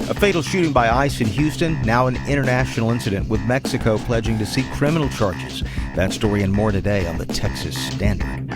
A fatal shooting by ICE in Houston, now an international incident with Mexico pledging to seek criminal charges. That story and more today on the Texas Standard.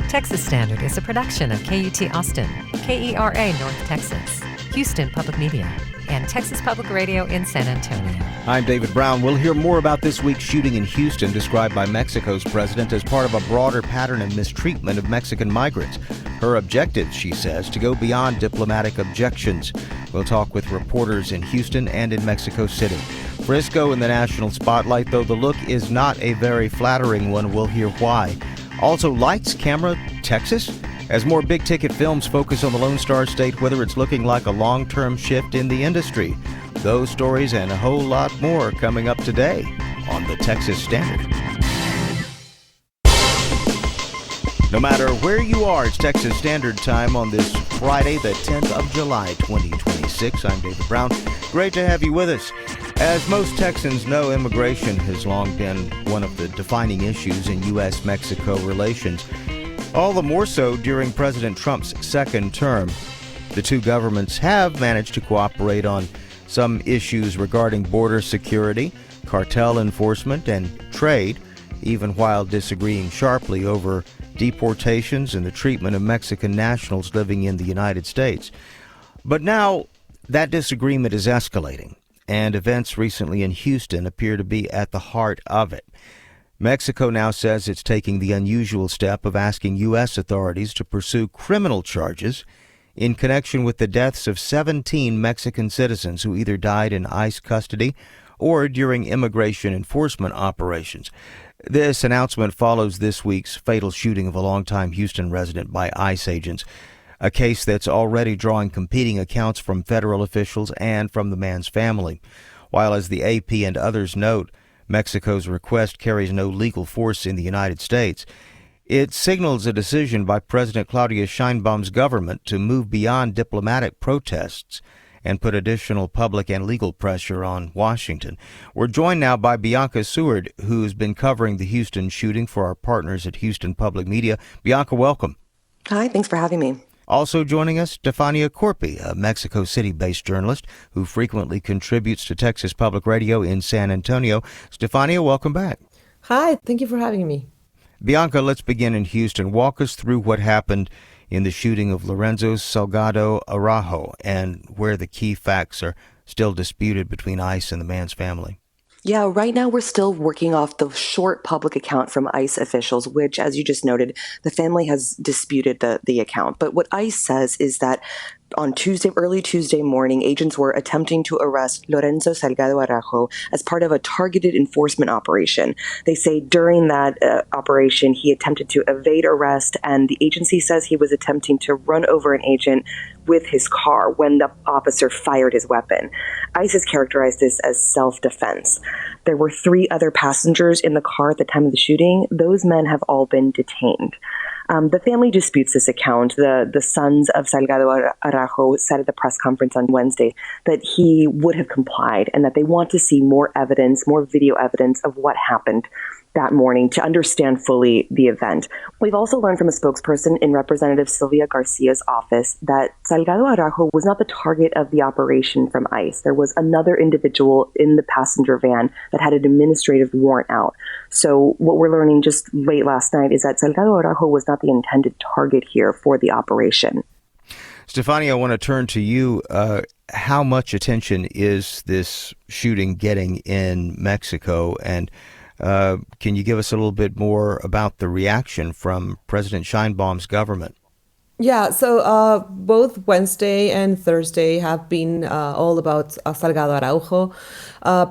Texas Standard is a production of KUT Austin, KERA North Texas, Houston Public Media, and Texas Public Radio in San Antonio. I'm David Brown. We'll hear more about this week's shooting in Houston, described by Mexico's president as part of a broader pattern of mistreatment of Mexican migrants. Her objective, she says, to go beyond diplomatic objections. We'll talk with reporters in Houston and in Mexico City. Frisco in the national spotlight, though the look is not a very flattering one. We'll hear why. Also, lights, camera, Texas? As more big-ticket films focus on the Lone Star State, whether it's looking like a long-term shift in the industry. Those stories and a whole lot more coming up today on the Texas Standard. No matter where you are, it's Texas Standard Time on this Friday, the 10th of July, 2026. I'm David Brown. Great to have you with us. As most Texans know, immigration has long been one of the defining issues in U.S.-Mexico relations. All the more so during President Trump's second term. The two governments have managed to cooperate on some issues regarding border security, cartel enforcement, and trade, even while disagreeing sharply over deportations and the treatment of Mexican nationals living in the United States. But now that disagreement is escalating, and events recently in Houston appear to be at the heart of it. Mexico now says it's taking the unusual step of asking U.S. authorities to pursue criminal charges in connection with the deaths of 17 Mexican citizens who either died in ICE custody or during immigration enforcement operations. This announcement follows this week's fatal shooting of a longtime Houston resident by ICE agents, a case that's already drawing competing accounts from federal officials and from the man's family. While, as the AP and others note, Mexico's request carries no legal force in the United States, it signals a decision by President Claudia Sheinbaum's government to move beyond diplomatic protests and put additional public and legal pressure on Washington. We're joined now by Bianca Seward, who's been covering the Houston shooting for our partners at Houston Public Media. Bianca, welcome. Hi, thanks for having me. Also joining us, Stefania Corpi, a Mexico City-based journalist who frequently contributes to Texas Public Radio in San Antonio. Stefania, welcome back. Hi, thank you for having me. Bianca, let's begin in Houston. Walk us through what happened in the shooting of Lorenzo Salgado Araujo and where the key facts are still disputed between ICE and the man's family. Yeah, right now we're still working off the short public account from ICE officials, which, as you just noted, the family has disputed the account. But what ICE says is that on early Tuesday morning, agents were attempting to arrest Lorenzo Salgado Araujo as part of a targeted enforcement operation. They say during that operation, he attempted to evade arrest, and the agency says he was attempting to run over an agent with his car when the officer fired his weapon. ICE has characterized this as self-defense. There were 3 other passengers in the car at the time of the shooting. Those men have all been detained. The family disputes this account. The sons of Salgado Araujo said at the press conference on Wednesday that he would have complied and that they want to see more evidence, more video evidence of what happened that morning to understand fully the event. We've also learned from a spokesperson in Representative Sylvia Garcia's office that Salgado Araujo was not the target of the operation from ICE. There was another individual in the passenger van that had an administrative warrant out. So what we're learning just late last night is that Salgado Araujo was not the intended target here for the operation. Stefania, I want to turn to you. How much attention is this shooting getting in Mexico? And can you give us a little bit more about the reaction from President Sheinbaum's government? Yeah, so both Wednesday and Thursday have been all about Salgado Araujo.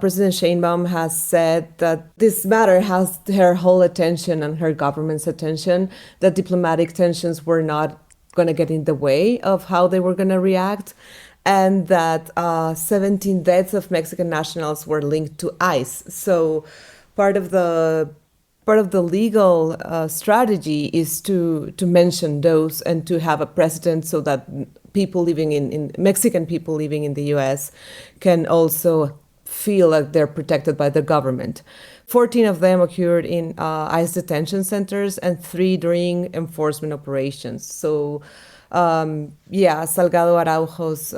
President Sheinbaum has said that this matter has her whole attention and her government's attention, that diplomatic tensions were not going to get in the way of how they were going to react, and that 17 deaths of Mexican nationals were linked to ICE. So part of the legal strategy is to mention those and to have a precedent so that people living in Mexican people living in the U.S. can also feel like they're protected by the government. 14 of them occurred in ICE detention centers and 3 during enforcement operations. So, Salgado Araujo's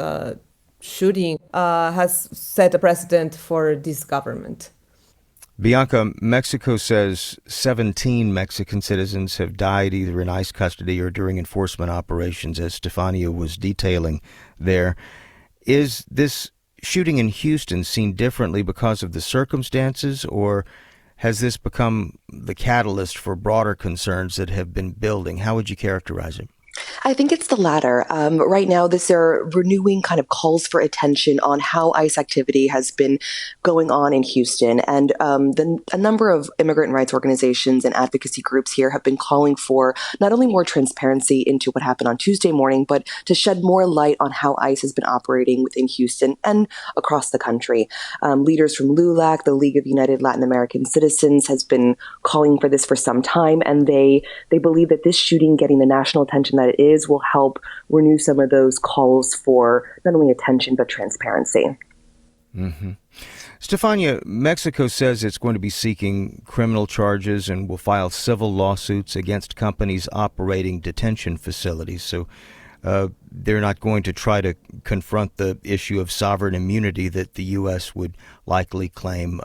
shooting has set a precedent for this government. Bianca, Mexico says 17 Mexican citizens have died either in ICE custody or during enforcement operations, as Stefania was detailing there. Is this shooting in Houston seen differently because of the circumstances, or has this become the catalyst for broader concerns that have been building? How would you characterize it? I think it's the latter. Right now, they're renewing kind of calls for attention on how ICE activity has been going on in Houston. And a number of immigrant rights organizations and advocacy groups here have been calling for not only more transparency into what happened on Tuesday morning, but to shed more light on how ICE has been operating within Houston and across the country. Leaders from LULAC, the League of United Latin American Citizens, has been calling for this for some time, and they believe that this shooting getting the national attention that it is will help renew some of those calls for not only attention but transparency. Mm-hmm. Stefania, Mexico says it's going to be seeking criminal charges and will file civil lawsuits against companies operating detention facilities. So they're not going to try to confront the issue of sovereign immunity that the U.S. would likely claim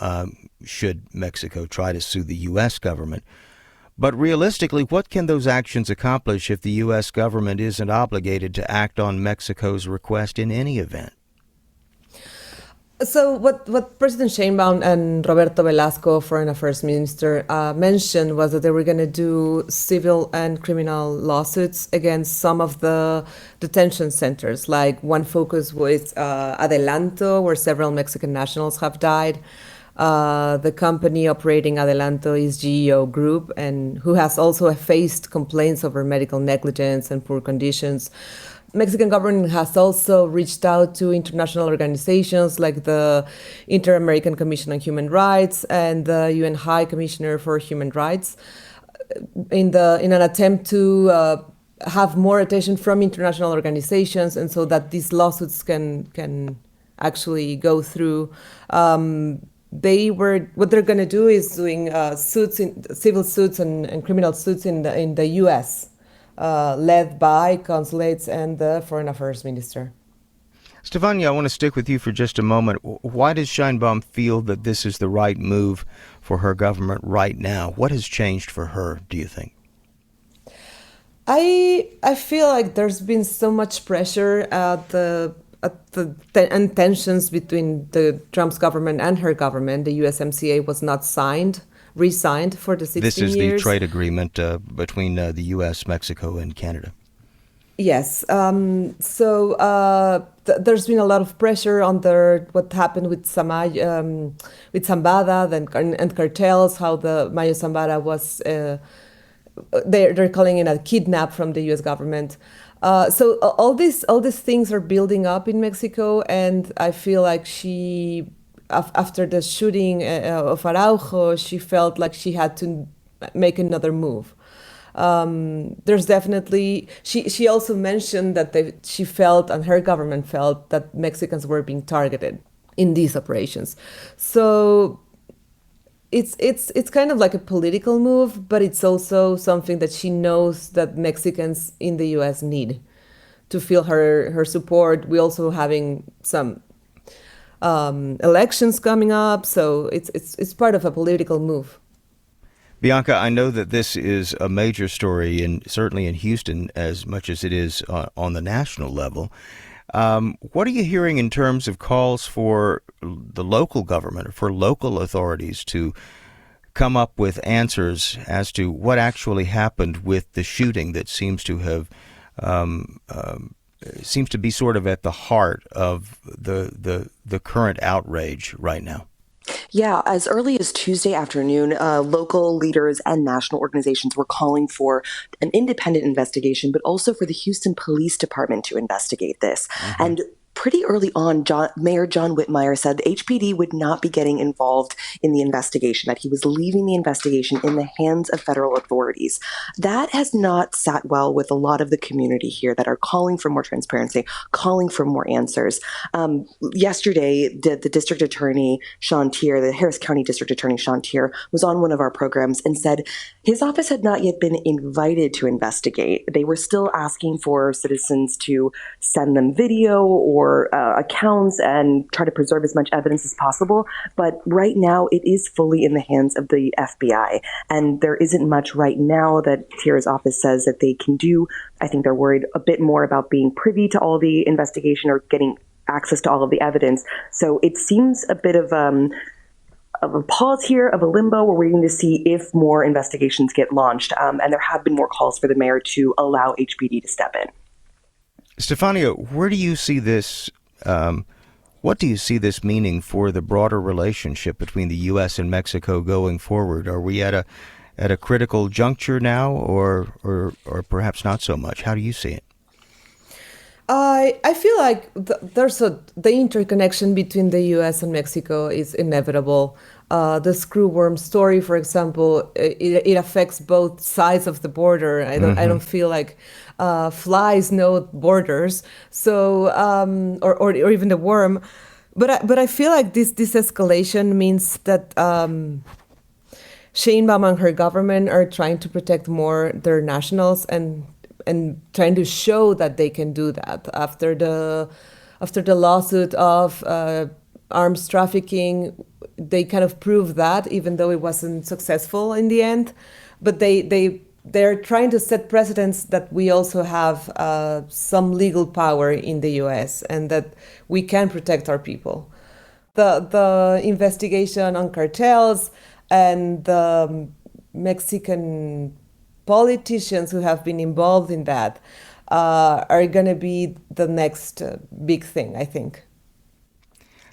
should Mexico try to sue the U.S. government. But realistically, what can those actions accomplish if the U.S. government isn't obligated to act on Mexico's request in any event? So what President Sheinbaum and Roberto Velasco, Foreign Affairs Minister, mentioned was that they were going to do civil and criminal lawsuits against some of the detention centers. Like one focus was Adelanto, where several Mexican nationals have died. The company operating Adelanto is GEO Group, and who has also faced complaints over medical negligence and poor conditions. Mexican government has also reached out to international organizations like the Inter-American Commission on Human Rights and the UN High Commissioner for Human Rights in an attempt to have more attention from international organizations, and so that these lawsuits can actually go through. What they're going to do is doing civil suits and criminal suits in the U.S. Led by consulates and the Foreign Affairs Minister. Stefania, I want to stick with you for just a moment. Why does Sheinbaum feel that this is the right move for her government right now? What has changed for her, do you think? I feel like there's been so much pressure and tensions between the Trump's government and her government. The USMCA was not re-signed for the 16 years. This is the trade agreement between the U.S., Mexico, and Canada. Yes. There's been a lot of pressure on what happened with Zambada and cartels, how the Mayo Zambada was, they're calling it a kidnap from the U.S. government. So all these things are building up in Mexico, and I feel like she, after the shooting of Araujo, she felt like she had to make another move. There's definitely, she also mentioned that she felt, and her government felt, that Mexicans were being targeted in these operations. So it's kind of like a political move, but it's also something that she knows that Mexicans in the U.S. need to feel her support. We're also having some elections coming up, so it's part of a political move. Bianca, I know that this is a major story, certainly in Houston, as much as it is on the national level. What are you hearing in terms of calls for the local government or for local authorities to come up with answers as to what actually happened with the shooting that seems to have seems to be sort of at the heart of the current outrage right now? Yeah, as early as Tuesday afternoon, local leaders and national organizations were calling for an independent investigation, but also for the Houston Police Department to investigate this. Mm-hmm. And pretty early on, Mayor John Whitmire said the HPD would not be getting involved in the investigation, that he was leaving the investigation in the hands of federal authorities. That has not sat well with a lot of the community here that are calling for more transparency, calling for more answers. Yesterday, the district attorney, Sean Tier, the Harris County District Attorney, Sean Tier, was on one of our programs and said his office had not yet been invited to investigate. They were still asking for citizens to send them video or accounts and try to preserve as much evidence as possible. But right now, it is fully in the hands of the FBI. And there isn't much right now that Tier's office says that they can do. I think they're worried a bit more about being privy to all the investigation or getting access to all of the evidence. So it seems a bit of a pause here, of a limbo. We're waiting to see if more investigations get launched. And there have been more calls for the mayor to allow HPD to step in. Stefania, where do you see this? What do you see this meaning for the broader relationship between the U.S. and Mexico going forward? Are we at a critical juncture now, or perhaps not so much? How do you see it? I feel like the interconnection between the U.S. and Mexico is inevitable. The screwworm story, for example, it affects both sides of the border. I don't feel like flies know borders. So or even the worm, but I feel like this escalation means that Sheinbaum and her government are trying to protect more their nationals and trying to show that they can do that after the lawsuit of arms trafficking. They kind of proved that, even though it wasn't successful in the end. But they're trying to set precedents that we also have some legal power in the U.S. and that we can protect our people. The investigation on cartels and the Mexican politicians who have been involved in that are going to be the next big thing, I think.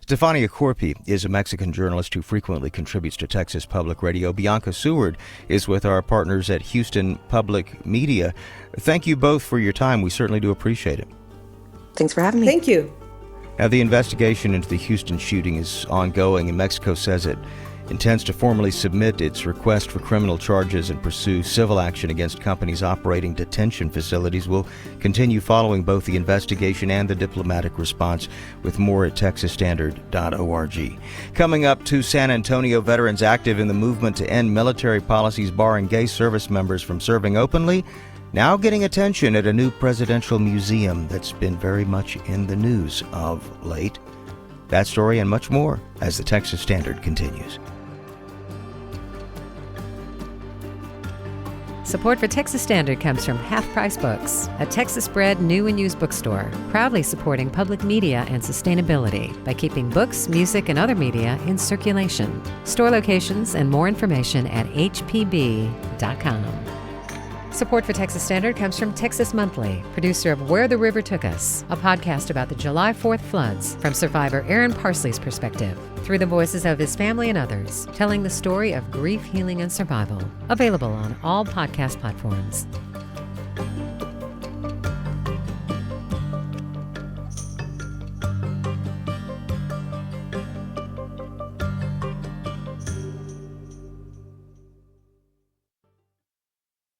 Stefania Corpi is a Mexican journalist who frequently contributes to Texas Public Radio. Bianca Seward is with our partners at Houston Public Media. Thank you both for your time. We certainly do appreciate it. Thanks for having me. Thank you. Now, the investigation into the Houston shooting is ongoing, and Mexico says it intends to formally submit its request for criminal charges and pursue civil action against companies operating detention facilities. We'll continue following both the investigation and the diplomatic response, with more at texasstandard.org. Coming up, 2 San Antonio veterans active in the movement to end military policies barring gay service members from serving openly, now getting attention at a new presidential museum that's been very much in the news of late. That story and much more as the Texas Standard continues. Support for Texas Standard comes from Half Price Books, a Texas-bred new and used bookstore, proudly supporting public media and sustainability by keeping books, music, and other media in circulation. Store locations and more information at hpb.com. Support for Texas Standard comes from Texas Monthly, producer of Where the River Took Us, a podcast about the July 4th floods from survivor Aaron Parsley's perspective, through the voices of his family and others, telling the story of grief, healing, and survival. Available on all podcast platforms.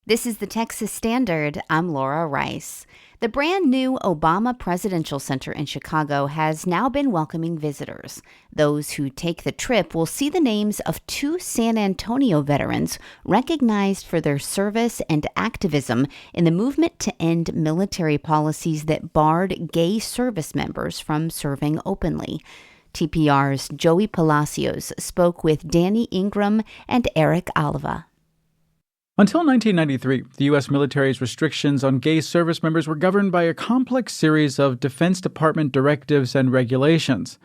This is the Texas Standard. I'm Laura Rice. The brand new Obama Presidential Center in Chicago has now been welcoming visitors. Those who take the trip will see the names of 2 San Antonio veterans recognized for their service and activism in the movement to end military policies that barred gay service members from serving openly. TPR's Joey Palacios spoke with Danny Ingram and Eric Alva. Until 1993, the U.S. military's restrictions on gay service members were governed by a complex series of Defense Department directives and regulations.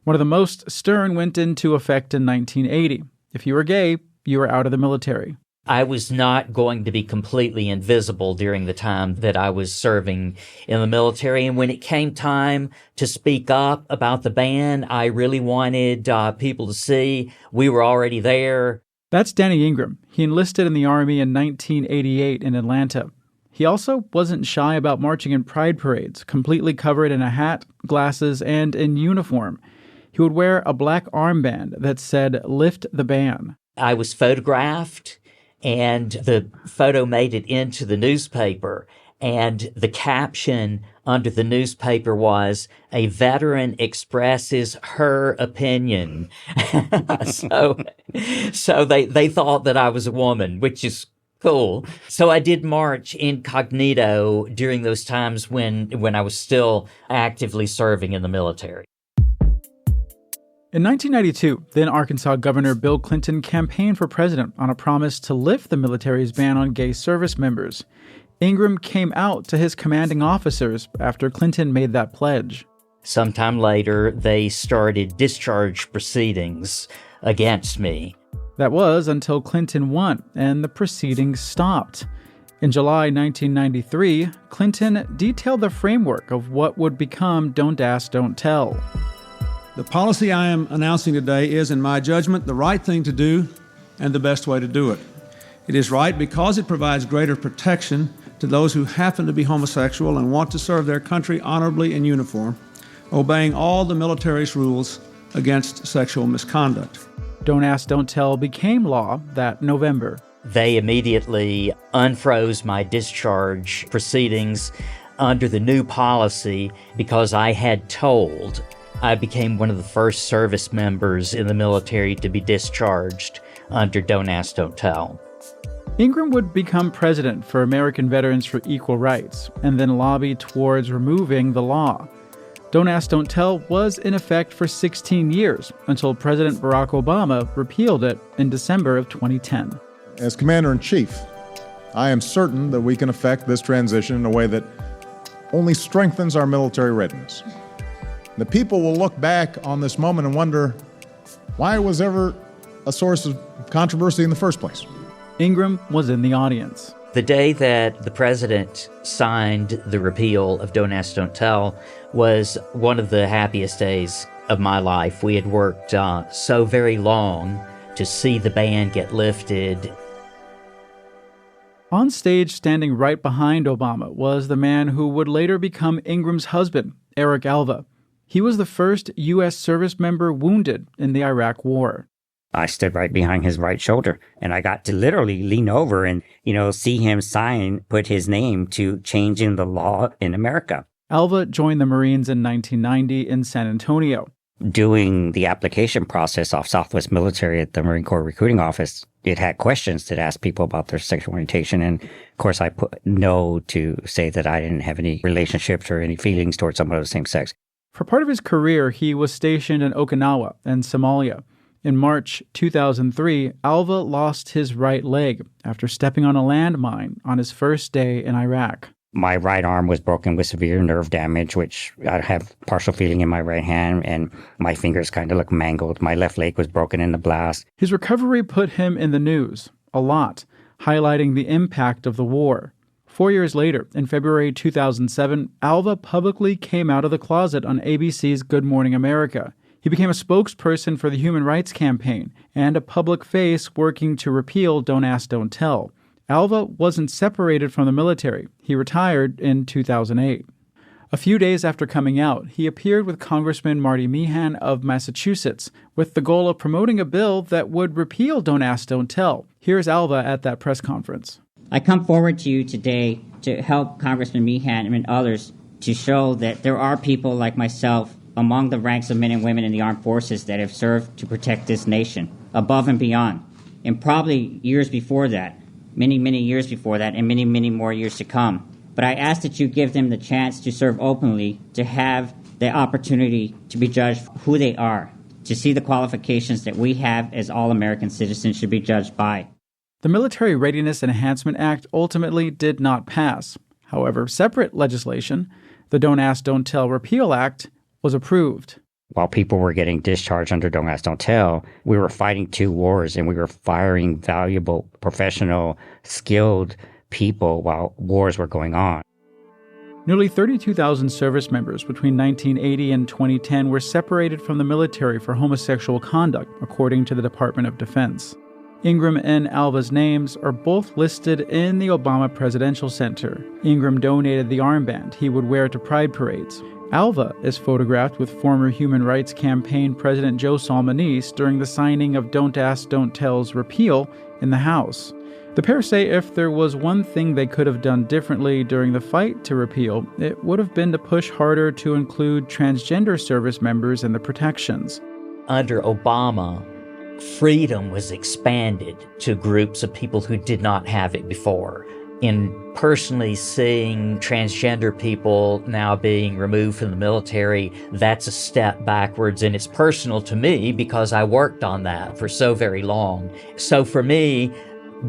One of the most stern went into effect in 1980. If you were gay, you were out of the military. I was not going to be completely invisible during the time that I was serving in the military. And when it came time to speak up about the ban, I really wanted people to see we were already there. That's Danny Ingram. He enlisted in the Army in 1988 in Atlanta. He also wasn't shy about marching in pride parades, completely covered in a hat, glasses, and in uniform. He would wear a black armband that said, "Lift the ban." I was photographed, and the photo made it into the newspaper. And the caption under the newspaper was, "A veteran expresses her opinion." So they thought that I was a woman, which is cool. So I did march incognito during those times when I was still actively serving in the military. In 1992, then Arkansas Governor Bill Clinton campaigned for president on a promise to lift the military's ban on gay service members. Ingram came out to his commanding officers after Clinton made that pledge. Sometime later, they started discharge proceedings against me. That was until Clinton won and the proceedings stopped. In July 1993, Clinton detailed the framework of what would become Don't Ask, Don't Tell. The policy I am announcing today is, in my judgment, the right thing to do and the best way to do it. It is right because it provides greater protection to those who happen to be homosexual and want to serve their country honorably in uniform, obeying all the military's rules against sexual misconduct. Don't Ask, Don't Tell became law that November. They immediately unfroze my discharge proceedings under the new policy because I had told. I became one of the first service members in the military to be discharged under Don't Ask, Don't Tell. Ingram would become president for American Veterans for Equal Rights and then lobby towards removing the law. Don't Ask, Don't Tell was in effect for 16 years until President Barack Obama repealed it in December of 2010. As Commander-in-Chief, I am certain that we can effect this transition in a way that only strengthens our military readiness. The people will look back on this moment and wonder why it was ever a source of controversy in the first place. Ingram was in the audience. The day that the president signed the repeal of Don't Ask, Don't Tell was one of the happiest days of my life. We had worked so very long to see the ban get lifted. On stage, standing right behind Obama, was the man who would later become Ingram's husband, Eric Alva. He was the first U.S. service member wounded in the Iraq War. I stood right behind his right shoulder, and I got to literally lean over and, see him put his name to changing the law in America. Alva joined the Marines in 1990 in San Antonio. Doing the application process off Southwest Military at the Marine Corps Recruiting Office, it had questions that asked people about their sexual orientation. And of course, I put no to say that I didn't have any relationships or any feelings towards someone of the same sex. For part of his career, he was stationed in Okinawa and Somalia. In March 2003, Alva lost his right leg after stepping on a landmine on his first day in Iraq. My right arm was broken with severe nerve damage, which I have partial feeling in my right hand, and my fingers kind of look mangled. My left leg was broken in the blast. His recovery put him in the news, a lot, highlighting the impact of the war. 4 years later, in February 2007, Alva publicly came out of the closet on ABC's Good Morning America. He became a spokesperson for the Human Rights Campaign and a public face working to repeal Don't Ask, Don't Tell. Alva wasn't separated from the military. He retired in 2008. A few days after coming out, he appeared with Congressman Marty Meehan of Massachusetts with the goal of promoting a bill that would repeal Don't Ask, Don't Tell. Here's Alva at that press conference. I come forward to you today to help Congressman Meehan and others to show that there are people like myself among the ranks of men and women in the armed forces that have served to protect this nation, above and beyond, and probably years before that, many, many years before that, and many, many more years to come. But I ask that you give them the chance to serve openly, to have the opportunity to be judged for who they are, to see the qualifications that we have as all American citizens should be judged by. The Military Readiness Enhancement Act ultimately did not pass. However, separate legislation, the Don't Ask, Don't Tell Repeal Act, was approved. While people were getting discharged under Don't Ask, Don't Tell, we were fighting two wars, and we were firing valuable, professional, skilled people while wars were going on. Nearly 32,000 service members between 1980 and 2010 were separated from the military for homosexual conduct, according to the Department of Defense. Ingram and Alva's names are both listed in the Obama Presidential Center. Ingram donated the armband he would wear to pride parades. Alva is photographed with former Human Rights Campaign President Joe Salmonese during the signing of Don't Ask, Don't Tell's repeal in the House. The pair say if there was one thing they could have done differently during the fight to repeal, it would have been to push harder to include transgender service members in the protections. Under Obama, freedom was expanded to groups of people who did not have it before. In personally seeing transgender people now being removed from the military, that's a step backwards, and it's personal to me because I worked on that for so very long. So for me,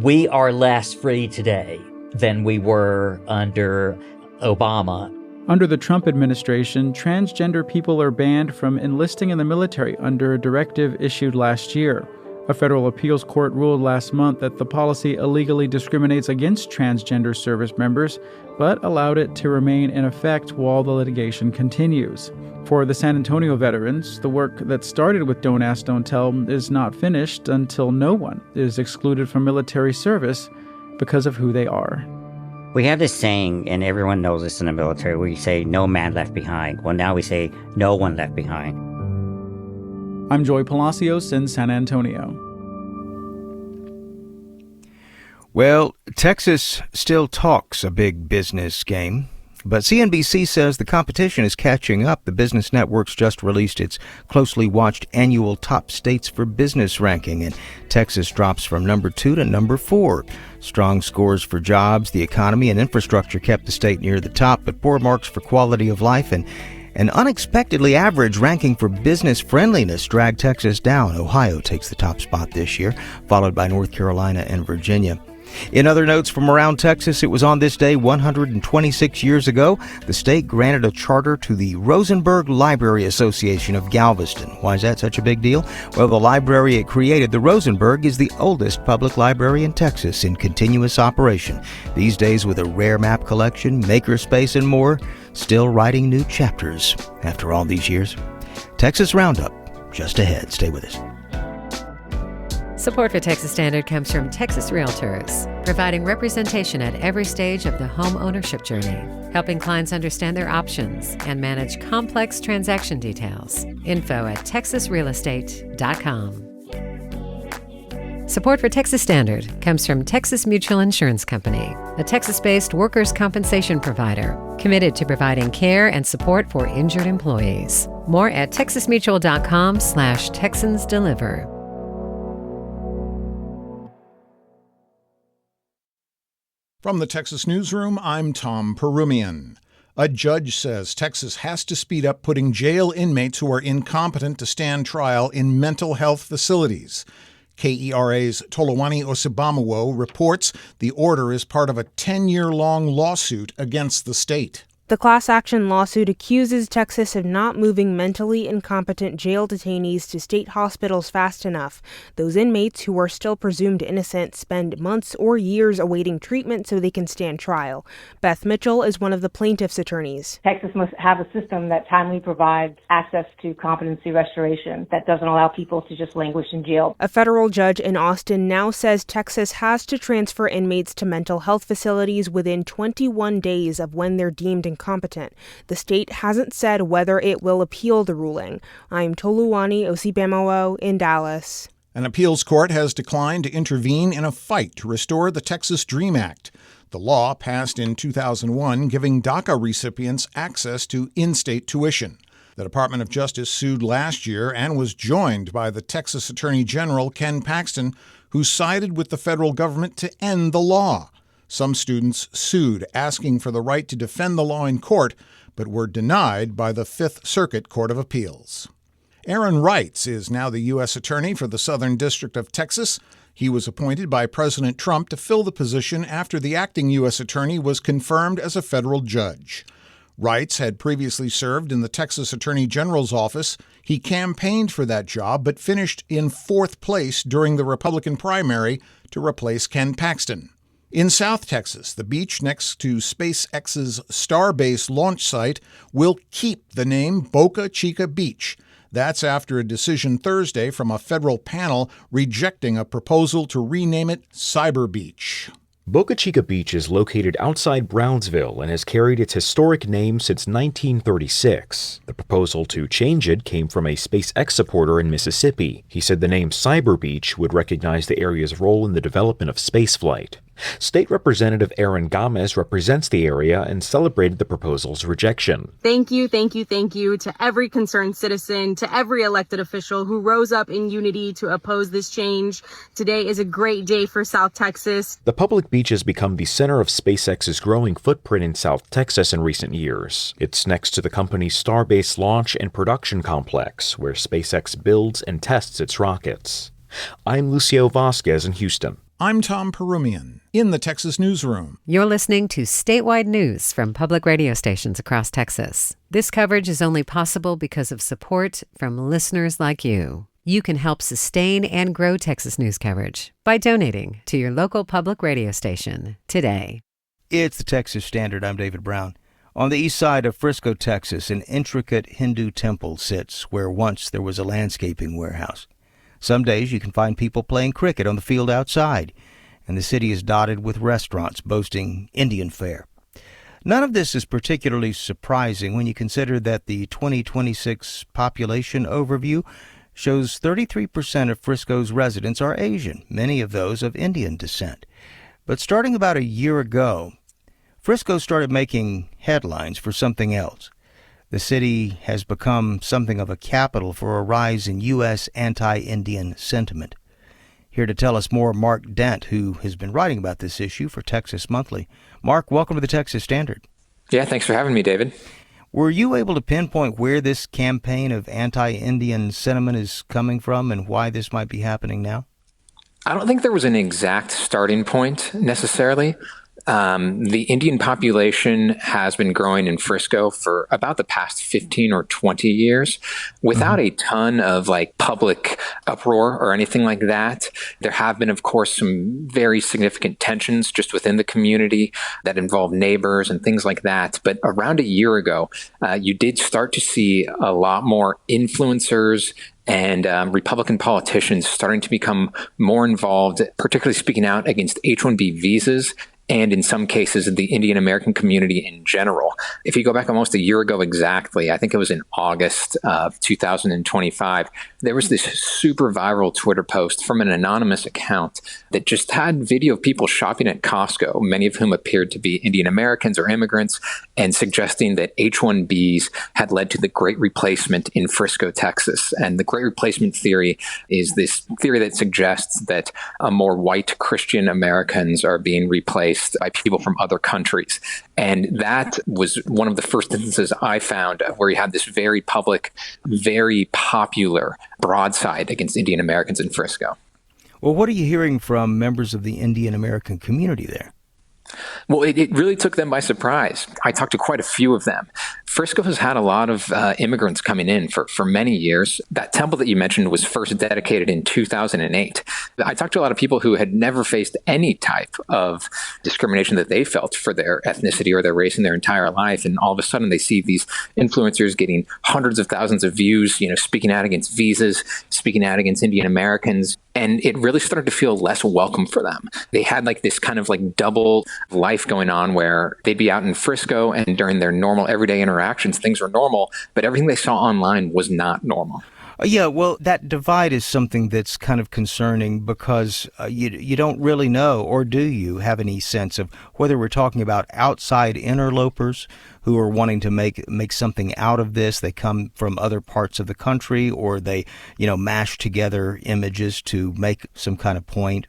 we are less free today than we were under Obama. Under the Trump administration, transgender people are banned from enlisting in the military under a directive issued last year. A federal appeals court ruled last month that the policy illegally discriminates against transgender service members, but allowed it to remain in effect while the litigation continues. For the San Antonio veterans, the work that started with Don't Ask, Don't Tell is not finished until no one is excluded from military service because of who they are. We have this saying, and everyone knows this in the military, where you say, no man left behind. Well, now we say, no one left behind. I'm Joy Palacios in San Antonio. Well, Texas still talks a big business game, but CNBC says the competition is catching up. The business network's just released its closely watched annual top states for business ranking, and Texas drops from number 2 to number 4. Strong scores for jobs, the economy, and infrastructure kept the state near the top, but poor marks for quality of life and an unexpectedly average ranking for business friendliness dragged Texas down. Ohio takes the top spot this year, followed by North Carolina and Virginia. In other notes from around Texas, it was on this day 126 years ago, the state granted a charter to the Rosenberg Library Association of Galveston. Why is that such a big deal? Well, the library it created, the Rosenberg, is the oldest public library in Texas in continuous operation. These days, with a rare map collection, makerspace, and more, still writing new chapters after all these years. Texas Roundup, just ahead. Stay with us. Support for Texas Standard comes from Texas Realtors, providing representation at every stage of the home ownership journey, helping clients understand their options and manage complex transaction details. Info at texasrealestate.com. Support for Texas Standard comes from Texas Mutual Insurance Company, a Texas-based workers' compensation provider committed to providing care and support for injured employees. More at texasmutual.com/TexansDeliver. From the Texas Newsroom, I'm Tom Perumian. A judge says Texas has to speed up putting jail inmates who are incompetent to stand trial in mental health facilities. KERA's Tolawani Osibamawo reports the order is part of a 10-year-long lawsuit against the state. The class action lawsuit accuses Texas of not moving mentally incompetent jail detainees to state hospitals fast enough. Those inmates who are still presumed innocent spend months or years awaiting treatment so they can stand trial. Beth Mitchell is one of the plaintiff's attorneys. Texas must have a system that timely provides access to competency restoration that doesn't allow people to just languish in jail. A federal judge in Austin now says Texas has to transfer inmates to mental health facilities within 21 days of when they're deemed incompetent. The state hasn't said whether it will appeal the ruling. I'm Toluwani Osibamawo in Dallas. An appeals court has declined to intervene in a fight to restore the Texas DREAM Act. The law passed in 2001, giving DACA recipients access to in-state tuition. The Department of Justice sued last year and was joined by the Texas Attorney General Ken Paxton, who sided with the federal government to end the law. Some students sued, asking for the right to defend the law in court, but were denied by the Fifth Circuit Court of Appeals. Aaron Reitz is now the U.S. Attorney for the Southern District of Texas. He was appointed by President Trump to fill the position after the acting U.S. Attorney was confirmed as a federal judge. Reitz had previously served in the Texas Attorney General's office. He campaigned for that job, but finished in fourth place during the Republican primary to replace Ken Paxton. In South Texas, the beach next to SpaceX's Starbase launch site will keep the name Boca Chica Beach. That's after a decision Thursday from a federal panel rejecting a proposal to rename it Cyber Beach. Boca Chica Beach is located outside Brownsville and has carried its historic name since 1936. The proposal to change it came from a SpaceX supporter in Mississippi. He said the name Cyber Beach would recognize the area's role in the development of spaceflight. State Representative Erin Gomez represents the area and celebrated the proposal's rejection. Thank you to every concerned citizen, to every elected official who rose up in unity to oppose this change. Today is a great day for South Texas. The public beach has become the center of SpaceX's growing footprint in South Texas in recent years. It's next to the company's Starbase launch and production complex, where SpaceX builds and tests its rockets. I'm Lucio Vasquez in Houston. I'm Tom Perumian in the Texas Newsroom. You're listening to statewide news from public radio stations across Texas. This coverage is only possible because of support from listeners like you. You can help sustain and grow Texas news coverage by donating to your local public radio station today. It's the Texas Standard. I'm David Brown. On the east side of Frisco, Texas, an intricate Hindu temple sits where once there was a landscaping warehouse. Some days you can find people playing cricket on the field outside, and the city is dotted with restaurants boasting Indian fare. None of this is particularly surprising when you consider that the 2026 population overview shows 33% of Frisco's residents are Asian, many of those of Indian descent. But starting about a year ago, Frisco started making headlines for something else. The city has become something of a capital for a rise in U.S. anti-Indian sentiment. Here to tell us more, Mark Dent, who has been writing about this issue for Texas Monthly. Mark, welcome to the Texas Standard. Yeah, thanks for having me, David. Were you able to pinpoint where this campaign of anti-Indian sentiment is coming from and why this might be happening now? I don't think there was an exact starting point necessarily. The Indian population has been growing in Frisco for about the past 15 or 20 years without a ton of public uproar or anything like that. There have been, of course, some very significant tensions just within the community that involve neighbors and things like that. But around a year ago, you did start to see a lot more influencers and Republican politicians starting to become more involved, particularly speaking out against H-1B visas and in some cases the Indian American community in general. If you go back almost a year ago exactly, I think it was in August of 2025, there was this super viral Twitter post from an anonymous account that just had video of people shopping at Costco, many of whom appeared to be Indian Americans or immigrants, and suggesting that H-1Bs had led to the Great Replacement in Frisco, Texas. And the Great Replacement theory is this theory that suggests that more white Christian Americans are being replaced by people from other countries. And that was one of the first instances I found where you had this very public, very popular broadside against Indian Americans in Frisco. Well, what are you hearing from members of the Indian American community there? Well, it really took them by surprise. I talked to quite a few of them. Frisco has had a lot of immigrants coming in for many years. That temple that you mentioned was first dedicated in 2008. I talked to a lot of people who had never faced any type of discrimination that they felt for their ethnicity or their race in their entire life. And all of a sudden they see these influencers getting hundreds of thousands of views, speaking out against visas, speaking out against Indian Americans. And it really started to feel less welcome for them. They had this kind of double life going on where they'd be out in Frisco and during their normal everyday interactions, things were normal, but everything they saw online was not normal. Yeah, well, that divide is something that's kind of concerning because you don't really know, or do you have any sense of whether we're talking about outside interlopers who are wanting to make something out of this? They come from other parts of the country, or they, mash together images to make some kind of point,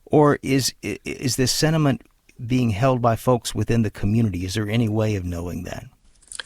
or is this sentiment being held by folks within the community? Is there any way of knowing that?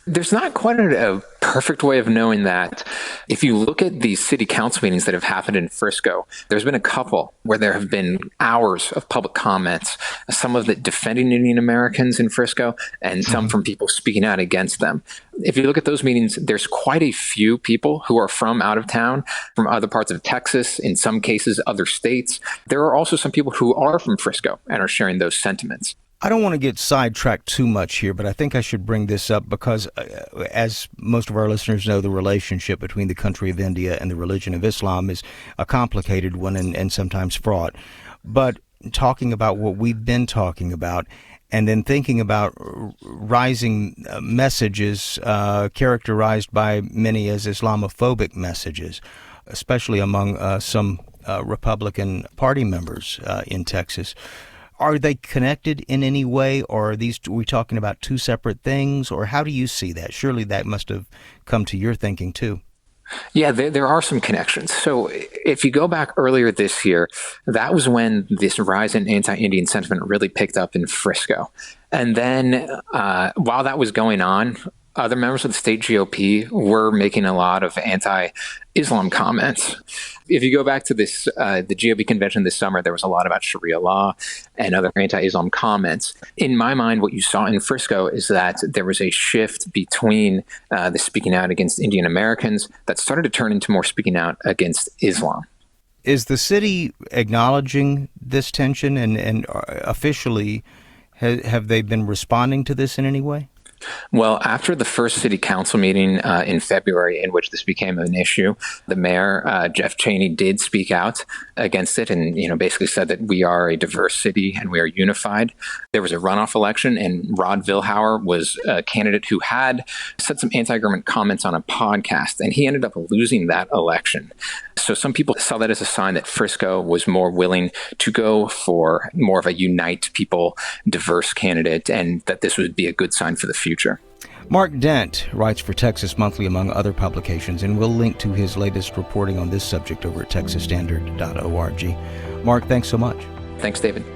There's not quite a perfect way of knowing that. If you look at these city council meetings that have happened in Frisco, there's been a couple where there have been hours of public comments, some of it defending Indian Americans in Frisco and some from people speaking out against them. If you look at those meetings, there's quite a few people who are from out of town, from other parts of Texas, in some cases other states. There are also some people who are from Frisco and are sharing those sentiments. I don't want to get sidetracked too much here, but I think I should bring this up because, as most of our listeners know, the relationship between the country of India and the religion of Islam is a complicated one and sometimes fraught. But talking about what we've been talking about, and then thinking about rising messages characterized by many as Islamophobic messages, especially among some Republican Party members in Texas. Are they connected in any way, or are we talking about two separate things, or how do you see that? Surely that must have come to your thinking too. Yeah, there are some connections. So if you go back earlier this year, that was when this rise in anti-Indian sentiment really picked up in Frisco. And then while that was going on, other members of the state GOP were making a lot of anti-Islam comments. If you go back to this, the GOP convention this summer, there was a lot about Sharia law and other anti-Islam comments. In my mind, what you saw in Frisco is that there was a shift between the speaking out against Indian Americans that started to turn into more speaking out against Islam. Is the city acknowledging this tension and officially have they been responding to this in any way? Well, after the first city council meeting in February, in which this became an issue, the mayor, Jeff Cheney, did speak out against it and, basically said that we are a diverse city and we are unified. There was a runoff election, and Rod Vilhauer was a candidate who had said some anti-government comments on a podcast, and he ended up losing that election. So some people saw that as a sign that Frisco was more willing to go for more of a unite people, diverse candidate, and that this would be a good sign for the future. Mark Dent writes for Texas Monthly, among other publications, and we'll link to his latest reporting on this subject over at texasstandard.org. Mark, thanks so much. Thanks, David.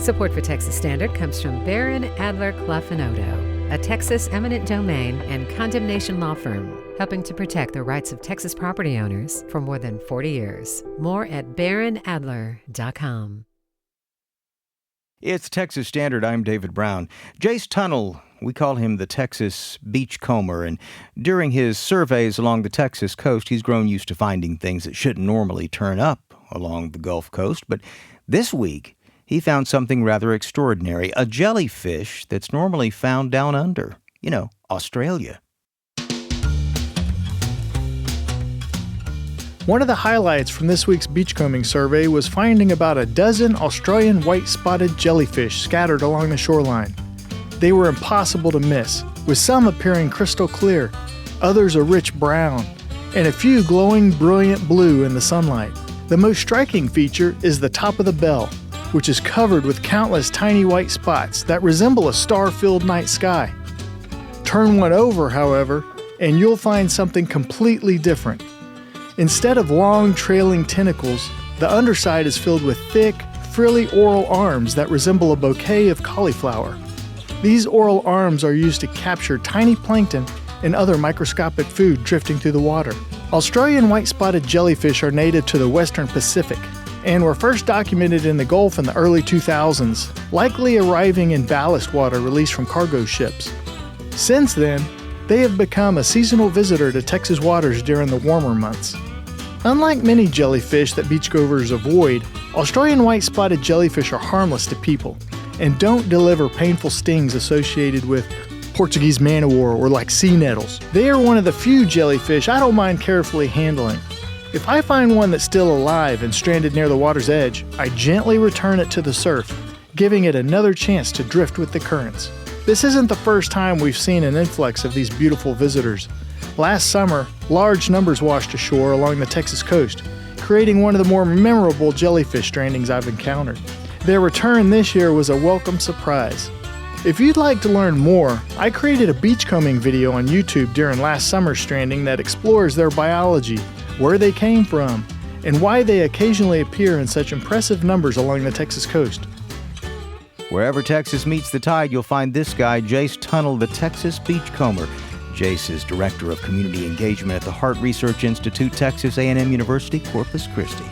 Support for Texas Standard comes from Barron, Adler, Clough & Odo, a Texas eminent domain and condemnation law firm, helping to protect the rights of Texas property owners for more than 40 years. More at barronadler.com. It's Texas Standard. I'm David Brown. Jace Tunnell, we call him the Texas beachcomber, and during his surveys along the Texas coast, he's grown used to finding things that shouldn't normally turn up along the Gulf Coast. But this week, he found something rather extraordinary, a jellyfish that's normally found down under, Australia. One of the highlights from this week's beachcombing survey was finding about a dozen Australian white-spotted jellyfish scattered along the shoreline. They were impossible to miss, with some appearing crystal clear, others a rich brown, and a few glowing brilliant blue in the sunlight. The most striking feature is the top of the bell, which is covered with countless tiny white spots that resemble a star-filled night sky. Turn one over, however, and you'll find something completely different. Instead of long, trailing tentacles, the underside is filled with thick, frilly oral arms that resemble a bouquet of cauliflower. These oral arms are used to capture tiny plankton and other microscopic food drifting through the water. Australian white-spotted jellyfish are native to the western Pacific and were first documented in the Gulf in the early 2000s, likely arriving in ballast water released from cargo ships. Since then, they have become a seasonal visitor to Texas waters during the warmer months. Unlike many jellyfish that beachgoers avoid, Australian white-spotted jellyfish are harmless to people and don't deliver painful stings associated with Portuguese man-o-war or like sea nettles. They are one of the few jellyfish I don't mind carefully handling. If I find one that's still alive and stranded near the water's edge, I gently return it to the surf, giving it another chance to drift with the currents. This isn't the first time we've seen an influx of these beautiful visitors. Last summer, large numbers washed ashore along the Texas coast, creating one of the more memorable jellyfish strandings I've encountered. Their return this year was a welcome surprise. If you'd like to learn more, I created a beachcombing video on YouTube during last summer's stranding that explores their biology, where they came from, and why they occasionally appear in such impressive numbers along the Texas coast. Wherever Texas meets the tide, you'll find this guy, Jace Tunnell, the Texas beachcomber. Jace is Director of Community Engagement at the Hart Research Institute, Texas A&M University, Corpus Christi.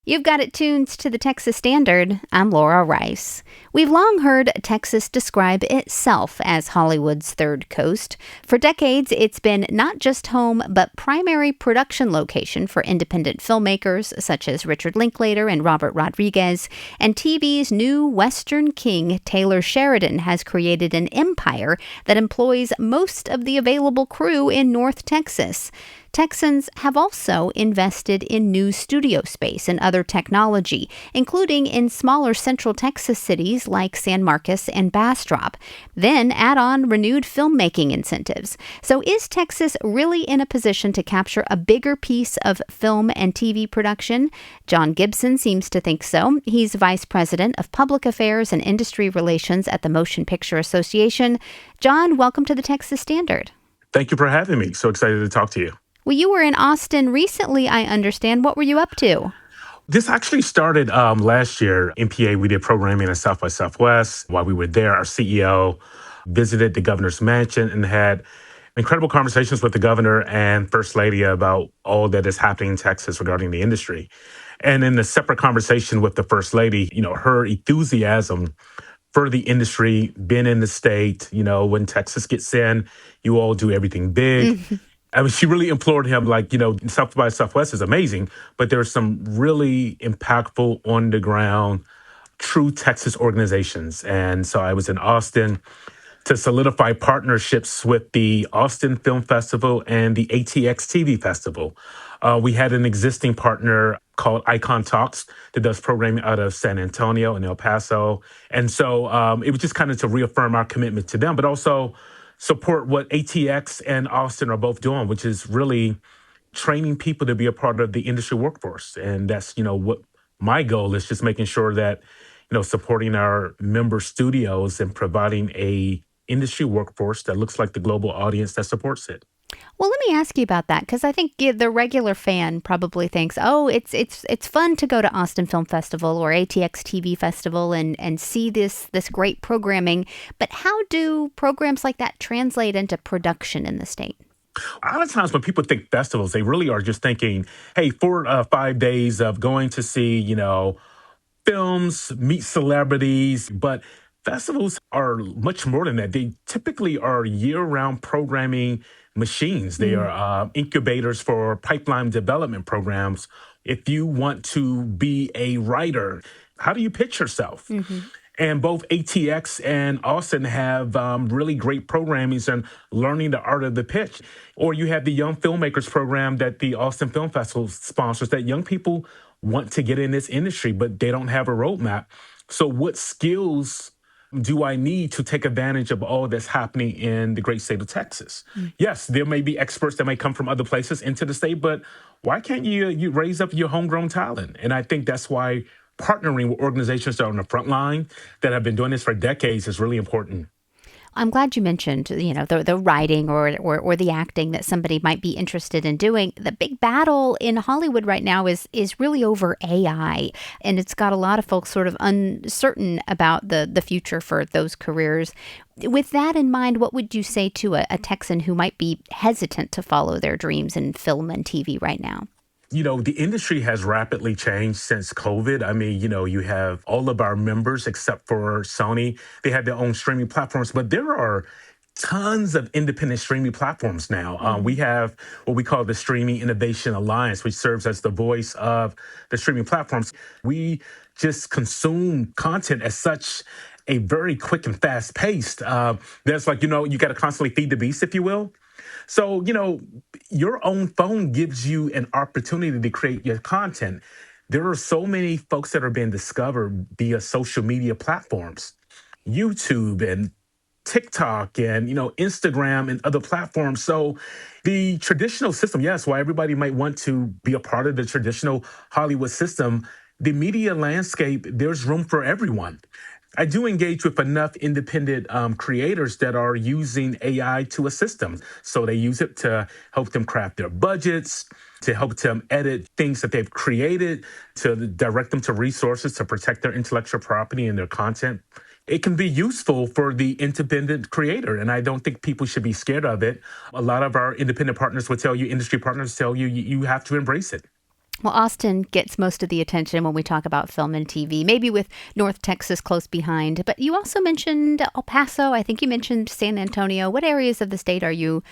You've got it tuned to the Texas Standard. I'm Laura Rice. We've long heard Texas describe itself as Hollywood's third coast. For decades, it's been not just home, but primary production location for independent filmmakers such as Richard Linklater and Robert Rodriguez. And TV's new Western king, Taylor Sheridan, has created an empire that employs most of the available crew in North Texas. Texans have also invested in new studio space and other technology, including in smaller Central Texas cities like San Marcos and Bastrop. Then add on renewed filmmaking incentives. So is Texas really in a position to capture a bigger piece of film and TV production? John Gibson seems to think so. He's Vice President of Public Affairs and Industry Relations at the Motion Picture Association. John, welcome to the Texas Standard. Thank you for having me. So excited to talk to you. Well, you were in Austin recently, I understand. What were you up to? This actually started last year. In PA, we did programming at South by Southwest. While we were there, our CEO visited the governor's mansion and had incredible conversations with the governor and First Lady about all that is happening in Texas regarding the industry. And in a separate conversation with the First Lady, her enthusiasm for the industry, being in the state, when Texas gets in, you all do everything big. I mean, she really implored him, South by Southwest is amazing, but there's some really impactful, on-the-ground, true Texas organizations. And so I was in Austin to solidify partnerships with the Austin Film Festival and the ATX TV Festival. We had an existing partner called Icon Talks that does programming out of San Antonio and El Paso. And so it was just kind of to reaffirm our commitment to them, but also support what ATX and Austin are both doing, which is really training people to be a part of the industry workforce. And that's, what my goal is, just making sure that, supporting our member studios and providing a industry workforce that looks like the global audience that supports it. Well, let me ask you about that, because I think the regular fan probably thinks, oh, it's fun to go to Austin Film Festival or ATX TV Festival and see this great programming. But how do programs like that translate into production in the state? A lot of times when people think festivals, they really are just thinking, hey, 4 or 5 days of going to see, films, meet celebrities, but festivals are much more than that. They typically are year-round programming machines. They are incubators for pipeline development programs. If you want to be a writer, how do you pitch yourself? And both ATX and Austin have really great programming and learning the art of the pitch. Or you have the Young Filmmakers program that the Austin Film Festival sponsors, that young people want to get in this industry, but they don't have a roadmap. So what skills do I need to take advantage of all that's happening in the great state of Texas? Yes, there may be experts that may come from other places into the state, but why can't you raise up your homegrown talent? And I think that's why partnering with organizations that are on the front line that have been doing this for decades is really important. I'm glad you mentioned, the writing or the acting that somebody might be interested in doing. The big battle in Hollywood right now is really over AI, and it's got a lot of folks sort of uncertain about the future for those careers. With that in mind, what would you say to a Texan who might be hesitant to follow their dreams in film and TV right now? The industry has rapidly changed since COVID. I mean, you have all of our members, except for Sony, they have their own streaming platforms, but there are tons of independent streaming platforms now. We have what we call the Streaming Innovation Alliance, which serves as the voice of the streaming platforms. We just consume content at such a very quick and fast paced. There's you got to constantly feed the beast, if you will. So, your own phone gives you an opportunity to create your content. There are so many folks that are being discovered via social media platforms, YouTube and TikTok and, Instagram and other platforms. So the traditional system, yes, while everybody might want to be a part of the traditional Hollywood system, the media landscape, there's room for everyone. I do engage with enough independent creators that are using AI to assist them. So they use it to help them craft their budgets, to help them edit things that they've created, to direct them to resources to protect their intellectual property and their content. It can be useful for the independent creator, and I don't think people should be scared of it. A lot of our independent partners will tell you, industry partners tell you, you have to embrace it. Well, Austin gets most of the attention when we talk about film and TV, maybe with North Texas close behind. But you also mentioned El Paso. I think you mentioned San Antonio. What areas of the state are you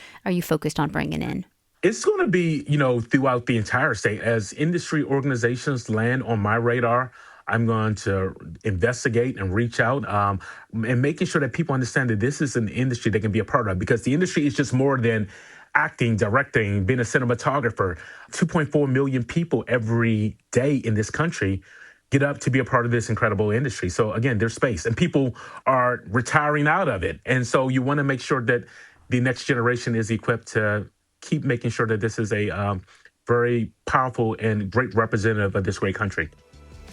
focused on bringing in? It's going to be, throughout the entire state. As industry organizations land on my radar, I'm going to investigate and reach out, and making sure that people understand that this is an industry they can be a part of, because the industry is just more than acting, directing, being a cinematographer. 2.4 million people every day in this country get up to be a part of this incredible industry. So again, there's space, and people are retiring out of it. And so you want to make sure that the next generation is equipped to keep making sure that this is a very powerful and great representative of this great country.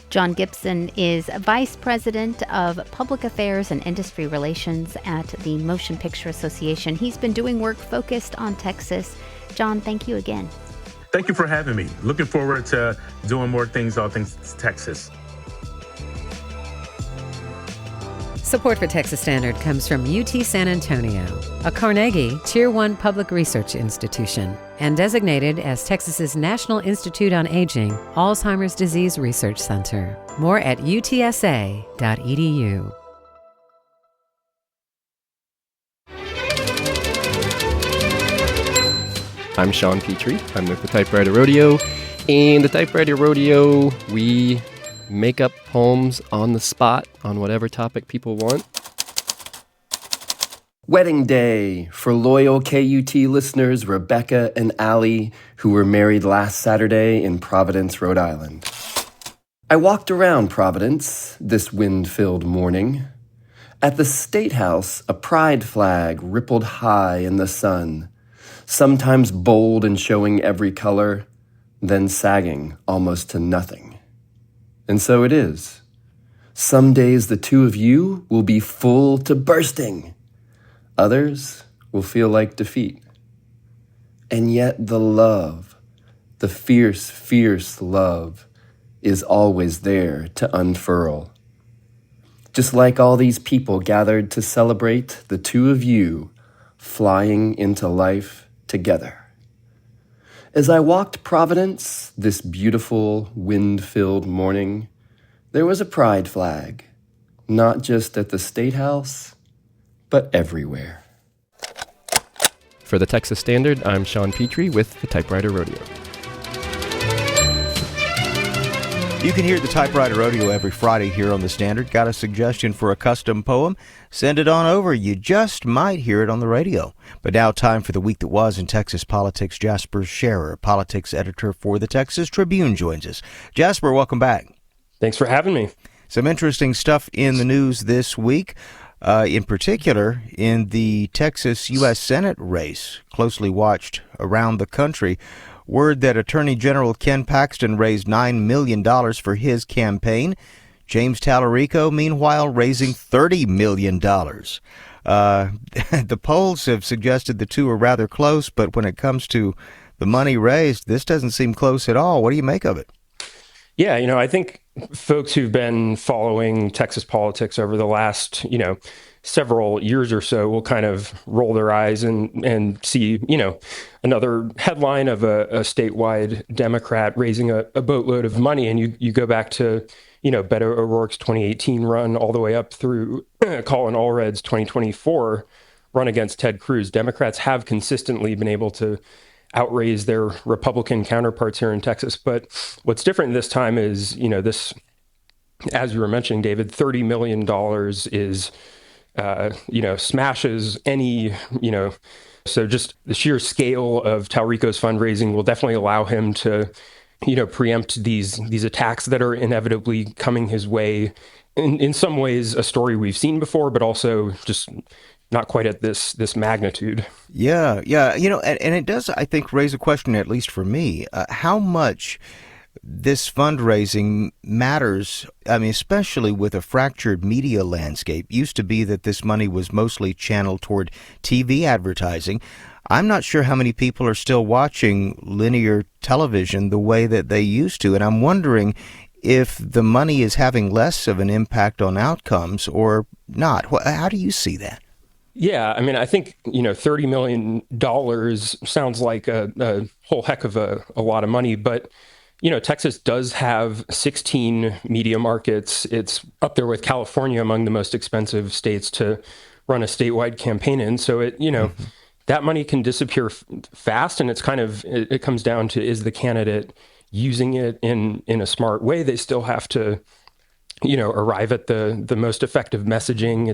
John Gibson is Vice President of Public Affairs and Industry Relations at the Motion Picture Association. He's been doing work focused on Texas. John, thank you again. Thank you for having me. Looking forward to doing more things, all things Texas. Support for Texas Standard comes from UT San Antonio, a Carnegie Tier 1 public research institution, and designated as Texas's National Institute on Aging Alzheimer's Disease Research Center. More at utsa.edu. I'm Sean Petrie. I'm with the Typewriter Rodeo. In the Typewriter Rodeo, we make up poems on the spot on whatever topic people want. Wedding Day for loyal KUT listeners Rebecca and Allie, who were married last Saturday in Providence, Rhode Island. I walked around Providence this wind-filled morning. At the State House, a pride flag rippled high in the sun, sometimes bold and showing every color, then sagging almost to nothing. And so it is. Some days the two of you will be full to bursting. Others will feel like defeat. And yet the love, the fierce, fierce love, is always there to unfurl. Just like all these people gathered to celebrate the two of you flying into life together. As I walked Providence this beautiful, wind-filled morning, there was a pride flag, not just at the State House, but everywhere. For the Texas Standard, I'm Sean Petrie with the Typewriter Rodeo. You can hear the Typewriter Rodeo every Friday here on the Standard. Got a suggestion for a custom poem? Send it on over. You just might hear it on the radio. But now time for the week that was in Texas politics. Jasper Scherer, politics editor for the Texas Tribune, joins us. Jasper, welcome back. Thanks for having me. Some interesting stuff in the news this week, in particular in the Texas U.S. Senate race, closely watched around the country. Word that Attorney General Ken Paxton raised $9 million for his campaign. James Tallarico, meanwhile, raising $30 million. The polls have suggested the two are rather close, but when it comes to the money raised, this doesn't seem close at all. What do you make of it? Yeah, I think folks who've been following Texas politics over the last, several years or so will kind of roll their eyes and see, another headline of a statewide Democrat raising a boatload of money. And you go back to, Beto O'Rourke's 2018 run all the way up through Colin Allred's 2024 run against Ted Cruz. Democrats have consistently been able to outraise their Republican counterparts here in Texas. But what's different this time is, this, as you were mentioning, David, $30 million is smashes any, so just the sheer scale of Tallarico's fundraising will definitely allow him to, preempt these attacks that are inevitably coming his way. In some ways, a story we've seen before, but also just not quite at this magnitude. Yeah. And it does, I think, raise a question, at least for me, how much this fundraising matters, especially with a fractured media landscape. Used to be that this money was mostly channeled toward TV advertising. I'm not sure how many people are still watching linear television the way that they used to, and I'm wondering if the money is having less of an impact on outcomes or not. How do you see that? Yeah, I think, $30 million sounds like a whole heck of a lot of money, but Texas does have 16 media markets. It's up there with California among the most expensive states to run a statewide campaign in. So that money can disappear fast, and it comes down to, is the candidate using it in a smart way? They still have to, arrive at the most effective messaging.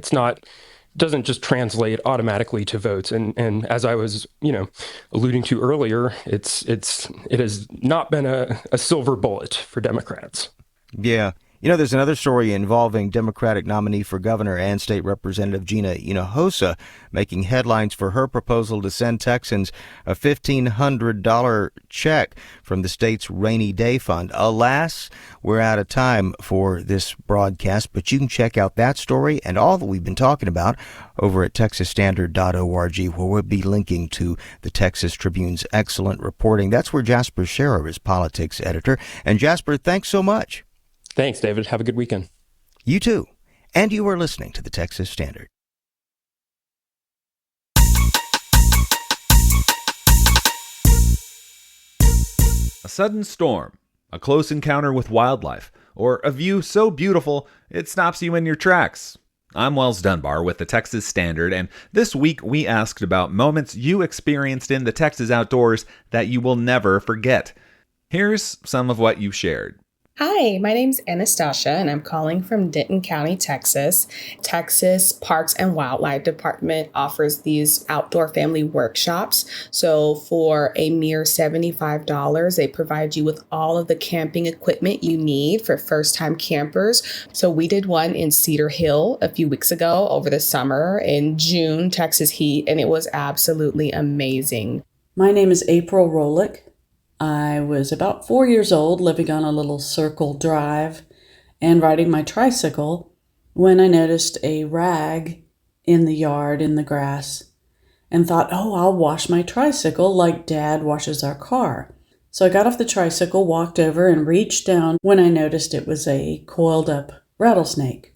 Doesn't just translate automatically to votes. And as I was, alluding to earlier, it has not been a silver bullet for Democrats. Yeah. There's another story involving Democratic nominee for governor and state representative Gina Hinojosa making headlines for her proposal to send Texans a $1,500 check from the state's rainy day fund. Alas, we're out of time for this broadcast, but you can check out that story and all that we've been talking about over at texasstandard.org, where we'll be linking to the Texas Tribune's excellent reporting. That's where Jasper Scherer is politics editor. And Jasper, thanks so much. Thanks, David. Have a good weekend. You too. And you are listening to the Texas Standard. A sudden storm, a close encounter with wildlife, or a view so beautiful it stops you in your tracks. I'm Wells Dunbar with the Texas Standard, and this week we asked about moments you experienced in the Texas outdoors that you will never forget. Here's some of what you shared. Hi, my name's Anastasia, and I'm calling from Denton County, Texas. Texas Parks and Wildlife Department offers these outdoor family workshops. So for a mere $75, they provide you with all of the camping equipment you need for first-time campers. So we did one in Cedar Hill a few weeks ago over the summer in June, Texas heat, and it was absolutely amazing. My name is April Rolick. I was about 4 years old, living on a little circle drive and riding my tricycle when I noticed a rag in the yard in the grass and thought, I'll wash my tricycle like Dad washes our car. So I got off the tricycle, walked over and reached down when I noticed it was a coiled up rattlesnake.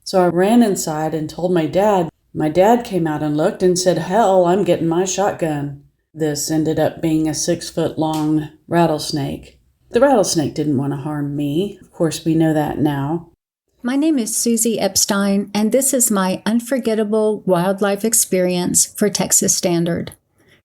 So I ran inside and told my dad. My dad came out and looked and said, "Hell, I'm getting my shotgun." This ended up being a 6-foot-long rattlesnake. The rattlesnake didn't want to harm me. Of course, we know that now. My name is Susie Epstein, and this is my unforgettable wildlife experience for Texas Standard.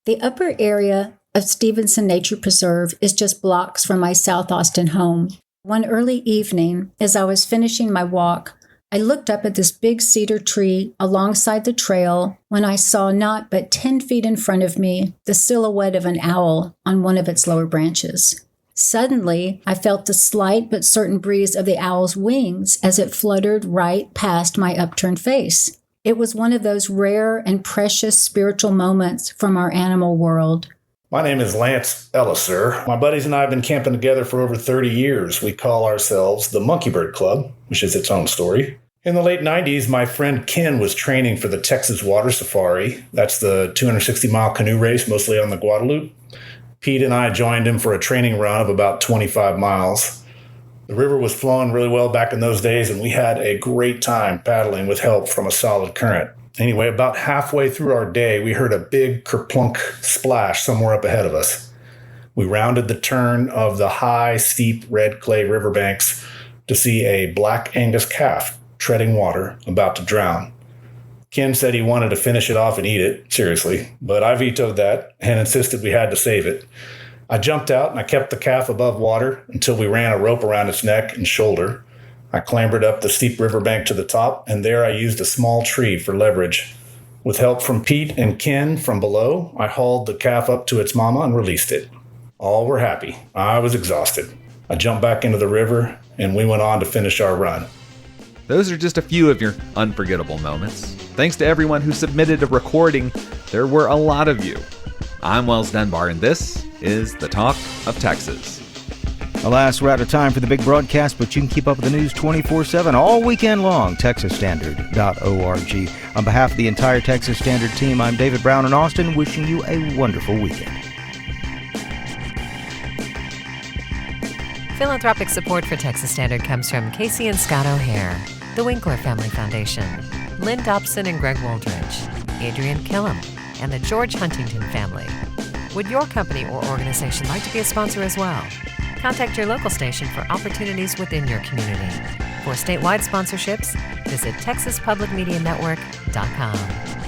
The upper area of Stevenson Nature Preserve is just blocks from my South Austin home. One early evening, as I was finishing my walk, I looked up at this big cedar tree alongside the trail when I saw not but 10 feet in front of me the silhouette of an owl on one of its lower branches. Suddenly, I felt the slight but certain breeze of the owl's wings as it fluttered right past my upturned face. It was one of those rare and precious spiritual moments from our animal world. My name is Lance Elliser. My buddies and I have been camping together for over 30 years. We call ourselves the Monkeybird Club, which is its own story. In the late 90s, my friend Ken was training for the Texas Water Safari. That's the 260-mile canoe race, mostly on the Guadalupe. Pete and I joined him for a training run of about 25 miles. The river was flowing really well back in those days, and we had a great time paddling with help from a solid current. Anyway, about halfway through our day, we heard a big kerplunk splash somewhere up ahead of us. We rounded the turn of the high, steep red clay riverbanks to see a black Angus calf treading water, about to drown. Ken said he wanted to finish it off and eat it, seriously, but I vetoed that and insisted we had to save it. I jumped out and I kept the calf above water until we ran a rope around its neck and shoulder. I clambered up the steep riverbank to the top, and there I used a small tree for leverage. With help from Pete and Ken from below, I hauled the calf up to its mama and released it. All were happy. I was exhausted. I jumped back into the river, and we went on to finish our run. Those are just a few of your unforgettable moments. Thanks to everyone who submitted a recording. There were a lot of you. I'm Wells Dunbar, and this is The Talk of Texas. Alas, we're out of time for the big broadcast, but you can keep up with the news 24/7 all weekend long. TexasStandard.org. On behalf of the entire Texas Standard team, I'm David Brown in Austin, wishing you a wonderful weekend. Philanthropic support for Texas Standard comes from Casey and Scott O'Hare, the Winkler Family Foundation, Lynn Dobson and Greg Woldridge, Adrian Killam, and the George Huntington family. Would your company or organization like to be a sponsor as well? Contact your local station for opportunities within your community. For statewide sponsorships, visit TexasPublicMediaNetwork.com.